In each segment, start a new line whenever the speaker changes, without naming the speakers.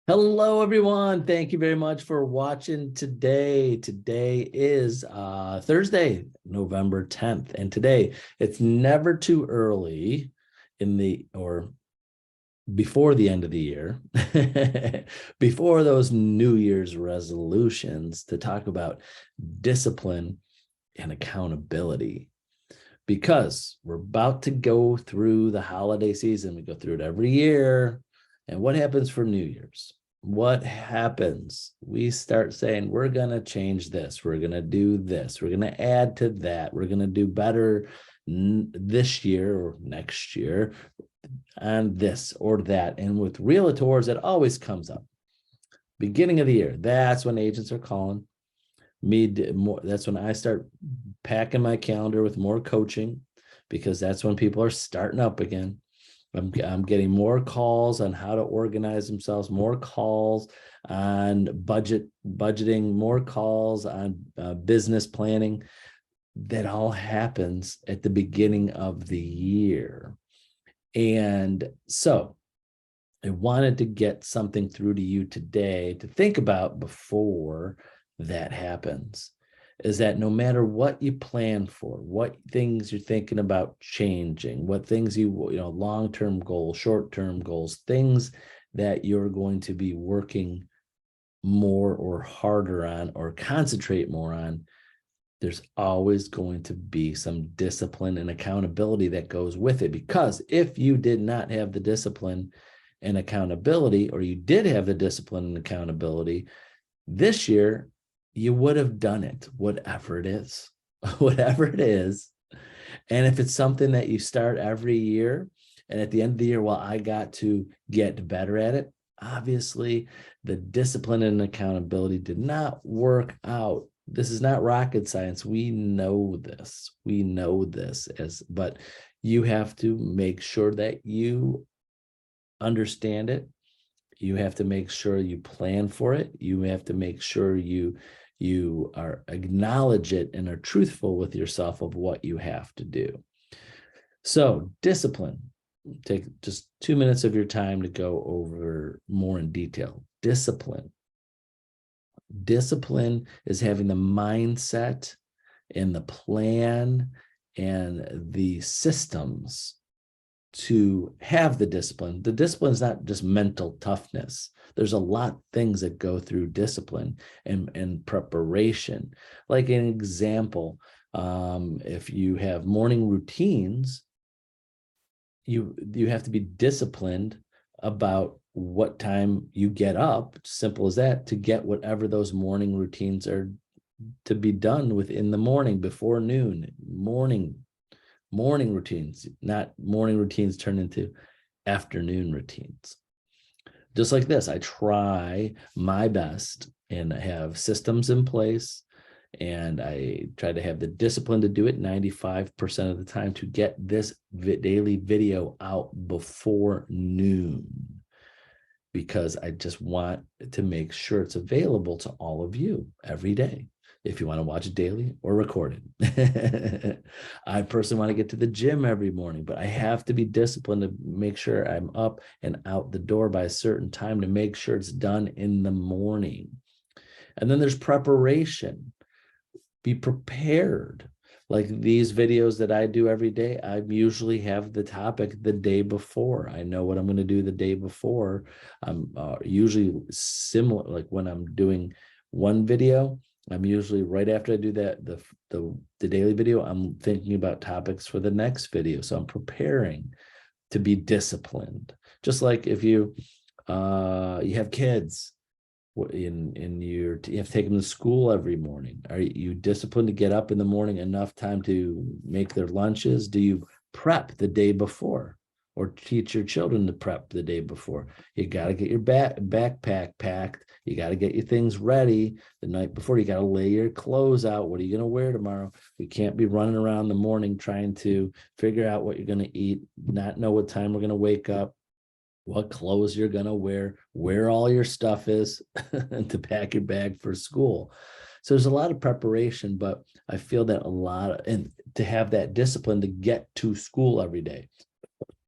Hello, everyone. Thank you very much for watching today. Today is Thursday, November 10th. And today it's never too early or before the end of the year, before those New Year's resolutions to talk about discipline and accountability. Because we're about to go through the holiday season. We go through it every year. And what happens for New Year's? What happens? We start saying, we're going to change this. We're going to do this. We're going to add to that. We're going to do better this year or next year on this or that. And with realtors, it always comes up. Beginning of the year, that's when agents are calling me. That's when I start packing my calendar with more coaching, because that's when people are starting up again. I'm getting more calls on how to organize themselves, more calls on budgeting, more calls on business planning. That all happens at the beginning of the year. And so I wanted to get something through to you today to think about before that happens, is that no matter what you plan for, what things you're thinking about changing, what things long-term goals, short-term goals, things that you're going to be working more or harder on or concentrate more on, there's always going to be some discipline and accountability that goes with it. Because if you did not have the discipline and accountability, or you did have the discipline and accountability this year, you would have done it, whatever it is, whatever it is. And if it's something that you start every year, and at the end of the year, well, I got to get better at it, obviously the discipline and accountability did not work out. This is not rocket science. We know this. But you have to make sure that you understand it. You have to make sure you plan for it. You have to make sure you acknowledge it and are truthful with yourself of what you have to do. So discipline, take just 2 minutes of your time to go over more in detail. Discipline is having the mindset and the plan and the systems to have the discipline. The discipline is not just mental toughness. There's a lot of things that go through discipline and preparation. Like an example, if you have morning routines, you have to be disciplined about what time you get up, simple as that, to get whatever those morning routines are to be done within the morning, before noon. Morning routines, not morning routines turn into afternoon routines. Just like this, I try my best and have systems in place, and I try to have the discipline to do it 95% of the time, to get this daily video out before noon, because I just want to make sure it's available to all of you every day, if you want to watch it daily or record it. I personally want to get to the gym every morning, but I have to be disciplined to make sure I'm up and out the door by a certain time, to make sure it's done in the morning. And then there's preparation. Be prepared. Like these videos that I do every day, I usually have the topic the day before. I know what I'm going to do the day before. I'm usually similar, like when I'm doing one video, I'm usually right after I do that, the daily video, I'm thinking about topics for the next video. So I'm preparing to be disciplined. Just like if you have kids, you have to take them to school every morning. Are you disciplined to get up in the morning enough time to make their lunches? Do you prep the day before, or teach your children to prep the day before? You got to get your backpack packed. You got to get your things ready the night before. You got to lay your clothes out. What are you going to wear tomorrow? We can't be running around in the morning trying to figure out what you're going to eat, not know what time we're going to wake up, what clothes you're going to wear, where all your stuff is, and to pack your bag for school. So there's a lot of preparation, but I feel that and to have that discipline to get to school every day.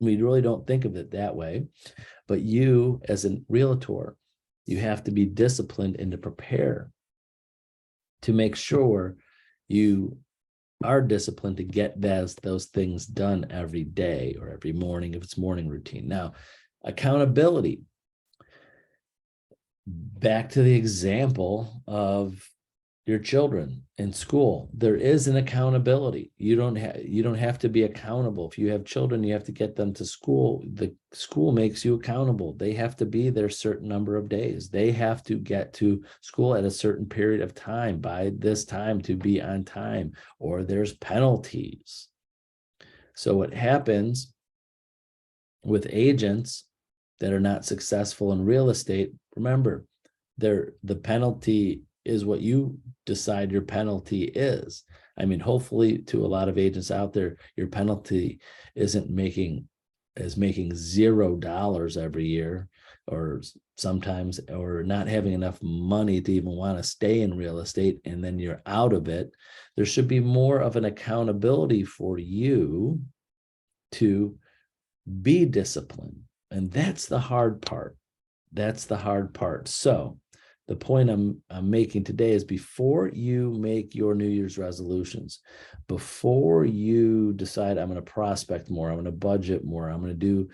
We really don't think of it that way, but you as a realtor, You have to be disciplined and to prepare to make sure you are disciplined to get those things done every day or every morning if it's morning routine. Now, accountability. Back to the example of your children in school, there is an accountability. You don't have to be accountable. If you have children, you have to get them to school. The school makes you accountable. They have to be there a certain number of days. They have to get to school at a certain period of time by this time to be on time, or there's penalties. So what happens with agents that are not successful in real estate, remember, the penalty is what you decide your penalty is. I mean, hopefully to a lot of agents out there, your penalty is making $0 every year, or sometimes, or not having enough money to even want to stay in real estate, and then you're out of it. There should be more of an accountability for you to be disciplined. And that's the hard part. That's the hard part. So the point I'm making today is, before you make your New Year's resolutions, before you decide I'm going to prospect more, I'm going to budget more, I'm going to do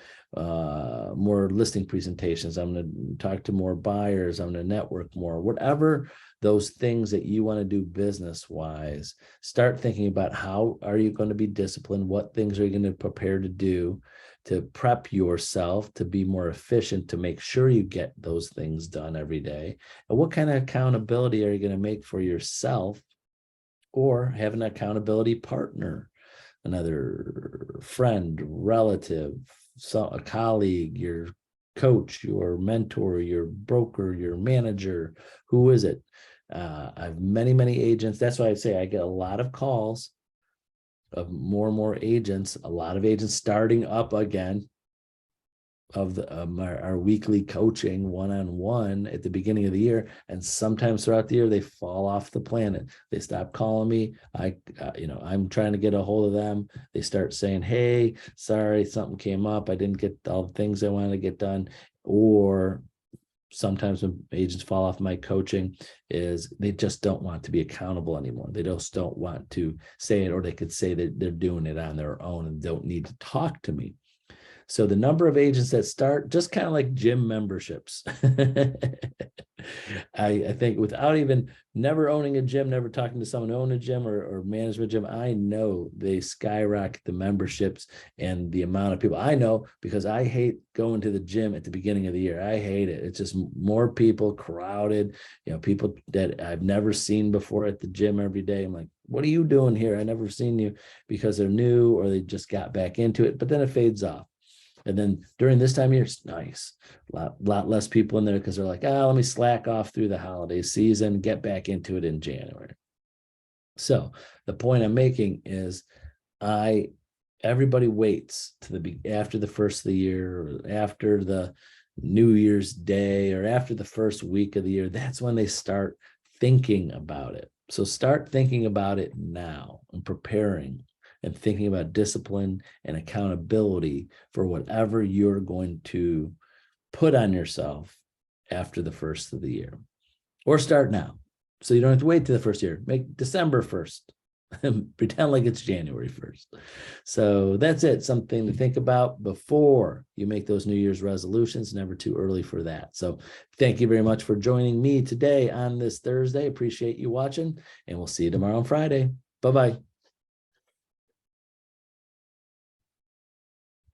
more listing presentations, I'm going to talk to more buyers, I'm going to network more, whatever those things that you want to do business wise, start thinking about how are you going to be disciplined, what things are you going to prepare to do to prep yourself to be more efficient, to make sure you get those things done every day. And what kind of accountability are you going to make for yourself, or have an accountability partner, another friend, relative, a colleague, your coach, your mentor, your broker, your manager? Who is it? I have many agents. That's why I say I get a lot of calls of more and more agents, a lot of agents starting up again of our weekly coaching one-on-one at the beginning of the year. And sometimes throughout the year, they fall off the planet. They stop calling me. I'm trying to get a hold of them. They start saying, hey, sorry, something came up. I didn't get all the things I wanted to get done. Or sometimes when agents fall off my coaching, is they just don't want to be accountable anymore. They just don't want to say it, or they could say that they're doing it on their own and don't need to talk to me. So the number of agents that start, just kind of like gym memberships. I think without even never owning a gym, never talking to someone who owns a gym or manages a gym, I know they skyrocket the memberships and the amount of people. I know because I hate going to the gym at the beginning of the year. I hate it. It's just more people, crowded, people that I've never seen before at the gym every day. I'm like, what are you doing here? I never seen you, because they're new or they just got back into it, but then it fades off. And then during this time of year, it's nice. A lot less people in there because they're like, let me slack off through the holiday season, get back into it in January. So the point I'm making is everybody waits to after the first of the year, or after the New Year's Day, or after the first week of the year. That's when they start thinking about it. So start thinking about it now and preparing and thinking about discipline and accountability for whatever you're going to put on yourself after the first of the year, or start now. So you don't have to wait to the first year. Make December 1st. Pretend like it's January 1st. So that's it. Something to think about before you make those New Year's resolutions. Never too early for that. So thank you very much for joining me today on this Thursday. Appreciate you watching, and we'll see you tomorrow on Friday. Bye-bye.